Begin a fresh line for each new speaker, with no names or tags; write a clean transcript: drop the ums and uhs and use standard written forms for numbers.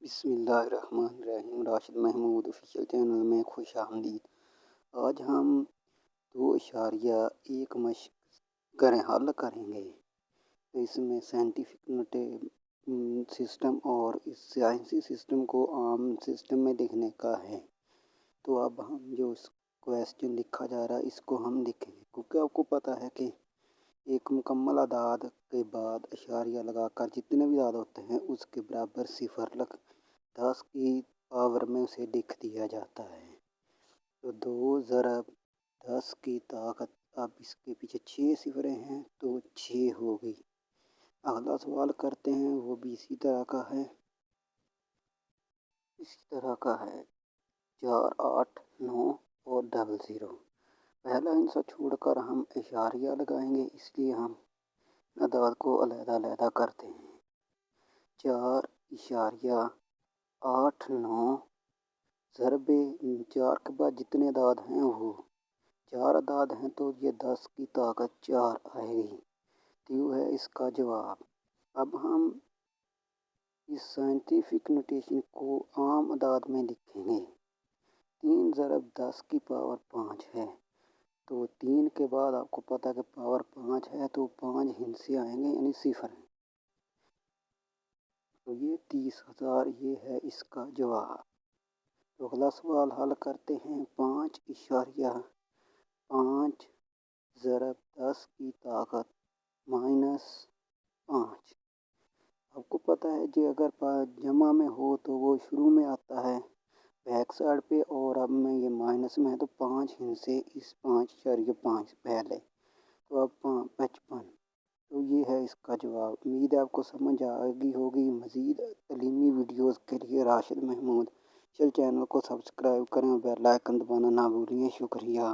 بسم اللہ الرحمن الرحیم۔ راشد محمود آفیشیل چینل میں خوش آمدید۔ آج ہم 2.1 مشق حل کریں گے۔ اس میں سائنٹیفک سسٹم اور اس سائنسی سسٹم کو عام سسٹم میں لکھنے کا ہے۔ تو اب ہم جو کویسچن لکھا جا رہا ہے اس کو ہم لکھیں گے، کیونکہ آپ کو پتہ ہے کہ ایک مکمل اعداد کے بعد اشاریہ لگا کر جتنے بھی اعداد ہوتے ہیں اس کے برابر صفر 10 کی پاور میں اسے لکھ دیا جاتا ہے۔ تو 2 ضرب 10 کی طاقت، اب اس کے پیچھے 6 صفریں ہیں تو 6 ہوگی۔ اگلا سوال کرتے ہیں، وہ بھی اسی طرح کا ہے 4 8 9 اور 00۔ پہلا ہندسہ چھوڑ کر ہم اشاریہ لگائیں گے، اس لیے ہم اعداد کو علیحدہ علیحدہ کرتے ہیں۔ 4.8 9 ضرب 4 کے بعد جتنے اعداد ہیں وہ 4 اعداد ہیں، تو یہ 10 کی طاقت 4 آئے گی۔ تو یہ ہے اس کا جواب۔ اب ہم اس سائنٹیفک نوٹیشن کو عام اعداد میں لکھیں گے۔ 3 ضرب 10 کی پاور 5 ہے، تو 3 کے بعد آپ کو پتہ ہے کہ پاور 5 ہے تو 5 ہندسے آئیں گے، یعنی صفر ہیں۔ تو یہ 30,000 یہ ہے اس کا جواب۔ تو اگلا سوال حل کرتے ہیں۔ 5.5 ضرب 10 کی طاقت -5۔ آپ کو پتہ ہے جی اگر جمع میں ہو تو وہ شروع میں آتا ہے بیک سائڈ پہ، اور اب میں یہ مائنس میں ہے تو 5 ہندسے اس 5.5 پہلے، تو اب 55۔ تو یہ ہے اس کا جواب۔ امید ہے آپ کو سمجھ آ گئی ہوگی۔ مزید تعلیمی ویڈیوز کے لیے راشد محمود آفیشیل چینل کو سبسکرائب کریں اور بیل آئکن دبانا نہ بھولیں۔ شکریہ۔